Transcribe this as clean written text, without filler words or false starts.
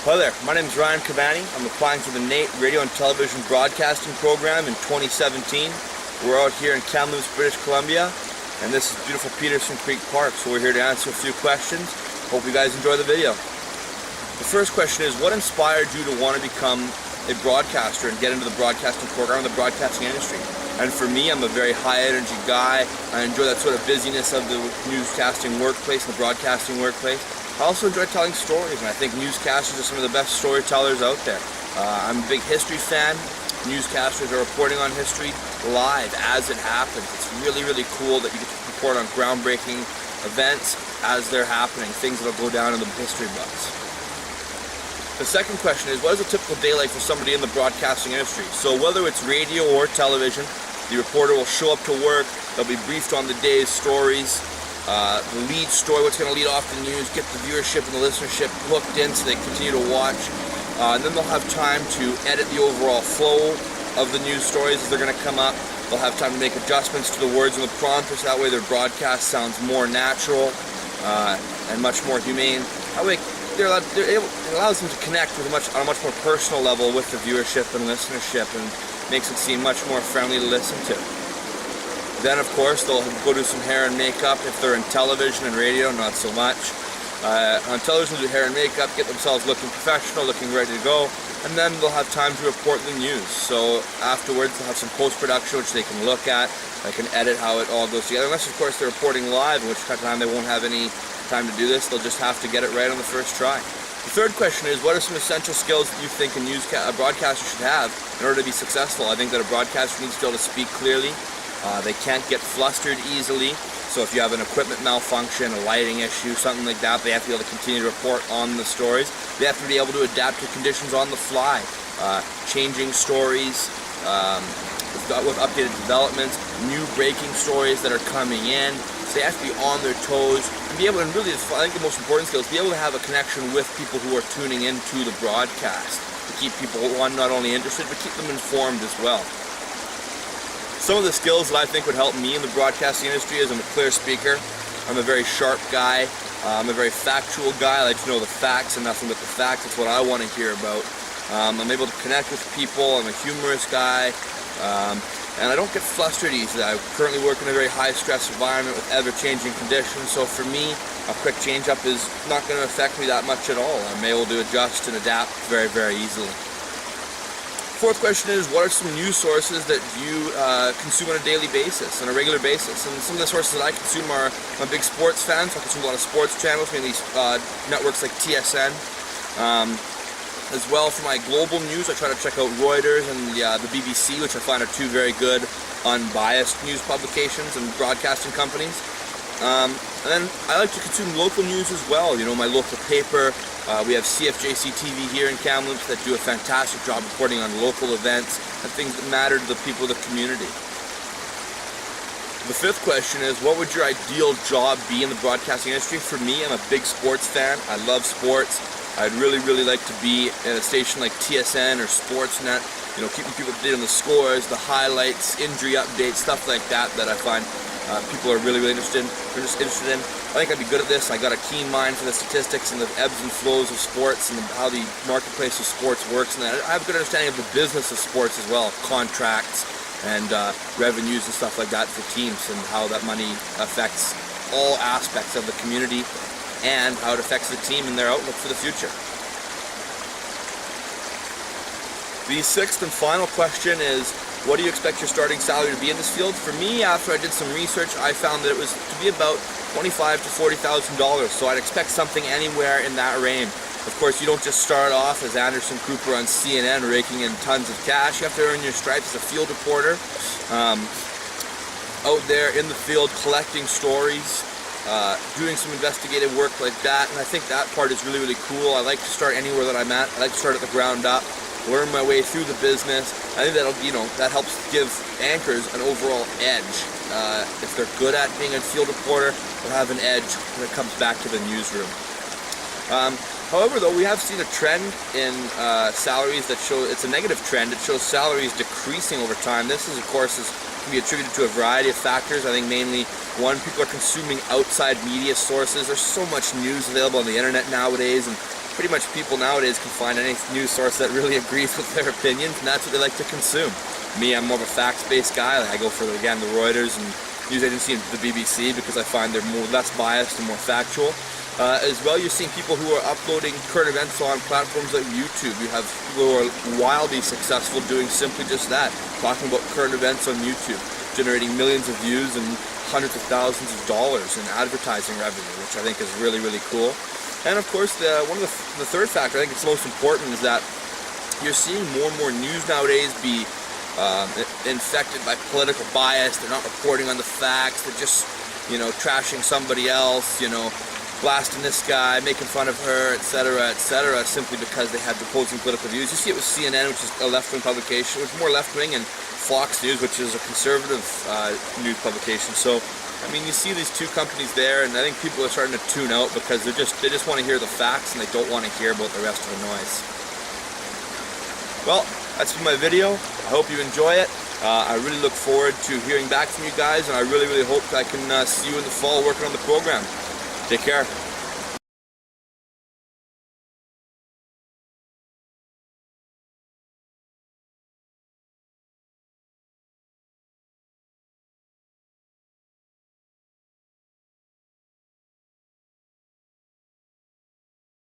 Hi there, my name is Ryan Cavani. I'm applying for the NAIT Radio and Television Broadcasting Program in 2017. We're out here in Kamloops, British Columbia, and this is beautiful Peterson Creek Park, so we're here to answer a few questions. Hope you guys enjoy the video. The first question is, what inspired you to want to become a broadcaster and get into the broadcasting program, the broadcasting industry? And for me, I'm a very high energy guy. I enjoy that sort of busyness of the newscasting workplace, the broadcasting workplace. I also enjoy telling stories, and I think newscasters are some of the best storytellers out there. I'm a big history fan. Newscasters are reporting on history live as it happens. It's really, really cool that you get to report on groundbreaking events as they're happening, things that will go down in the history books. The second question is, what is a typical day like for somebody in the broadcasting industry? So whether it's radio or television, the reporter will show up to work, they'll be briefed on the day's stories, the lead story, what's going to lead off the news, get the viewership and the listenership hooked in so they continue to watch. And then they'll have time to edit the overall flow of the news stories as they're going to come up. They'll have time to make adjustments to the words in the prompter so that way their broadcast sounds more natural and much more humane. That way it allows them to connect with on a much more personal level with the viewership and listenership, and makes it seem much more friendly to listen to. Then, of course, they'll go do some hair and makeup if they're in television and radio, not so much. On television, do hair and makeup, get themselves looking professional, looking ready to go, and then they'll have time to report the news. So afterwards, they'll have some post-production which they can look at. They can edit how it all goes together. Unless, of course, they're reporting live, in which time they won't have any time to do this. They'll just have to get it right on the first try. The third question is, what are some essential skills that you think a broadcaster should have in order to be successful? I think that a broadcaster needs to be able to speak clearly. They can't get flustered easily, so if you have an equipment malfunction, a lighting issue, something like that, they have to be able to continue to report on the stories. They have to be able to adapt to conditions on the fly, changing stories, with updated developments, new breaking stories that are coming in. So they have to be on their toes and be able, and really, I think the most important skill is be able to have a connection with people who are tuning into the broadcast, to keep people, one, not only interested, but keep them informed as well. Some of the skills that I think would help me in the broadcasting industry is I'm a clear speaker. I'm a very sharp guy. I'm a very factual guy. I like to know the facts and nothing but the facts. That's what I want to hear about. I'm able to connect with people. I'm a humorous guy. And I don't get flustered easily. I currently work in a very high-stress environment with ever-changing conditions. So for me, a quick change-up is not going to affect me that much at all. I'm able to adjust and adapt very, very easily. Fourth question is, what are some news sources that you consume on a daily basis, on a regular basis? And some of the sources that I consume are, I'm a big sports fan, so I consume a lot of sports channels, mainly networks like TSN. As well, for my global news, I try to check out Reuters and the BBC, which I find are two very good, unbiased news publications and broadcasting companies. And then I like to consume local news as well. You know, my local paper. We have CFJC TV here in Kamloops that do a fantastic job reporting on local events and things that matter to the people of the community. The fifth question is, what would your ideal job be in the broadcasting industry? For me, I'm a big sports fan. I love sports. I'd really, really like to be in a station like TSN or Sportsnet, you know, keeping people up to date on the scores, the highlights, injury updates, stuff like that I find people are really, really interested in. I think I'd be good at this. I got a keen mind for the statistics and the ebbs and flows of sports and how the marketplace of sports works, and I have a good understanding of the business of sports as well, contracts and revenues and stuff like that for teams, and how that money affects all aspects of the community and how it affects the team and their outlook for the future. The sixth and final question is, what do you expect your starting salary to be in this field? For me, after I did some research, I found that it was to be about $25,000 to $40,000, so I'd expect something anywhere in that range. Of course, you don't just start off as Anderson Cooper on CNN raking in tons of cash. You have to earn your stripes as a field reporter, out there in the field collecting stories, doing some investigative work like that, and I think that part is really, really cool. I like to start anywhere that I'm at. I like to start at the ground up, learn my way through the business. I think that'll, that helps give anchors an overall edge. If they're good at being a field reporter, they'll have an edge when it comes back to the newsroom. However, though, we have seen a trend in salaries that show, it's a negative trend. It shows salaries decreasing over time. This is, of course, can be attributed to a variety of factors. I think mainly, one, people are consuming outside media sources. There's so much news available on the internet nowadays, and pretty much people nowadays can find any news source that really agrees with their opinions, and that's what they like to consume. Me, I'm more of a facts-based guy. I go for, again, the Reuters and news agency and the BBC because I find they're less biased and more factual. As well, you're seeing people who are uploading current events on platforms like YouTube. You have people who are wildly successful doing simply just that, talking about current events on YouTube, generating millions of views and hundreds of thousands of dollars in advertising revenue, which I think is really, really cool. And of course, one of the third factor, I think it's most important, is that you're seeing more and more news nowadays be infected by political bias. They're not reporting on the facts. They're just, trashing somebody else, blasting this guy, making fun of her, etc., simply because they have opposing political views. You see it with CNN, which is a left-wing publication, which is more left-wing, and Fox News, which is a conservative news publication. So, I mean, you see these two companies there, and I think people are starting to tune out because they just want to hear the facts and they don't want to hear about the rest of the noise. Well, that's been my video. I hope you enjoy it. I really look forward to hearing back from you guys, and I really, really hope I can see you in the fall working on the program. Take care.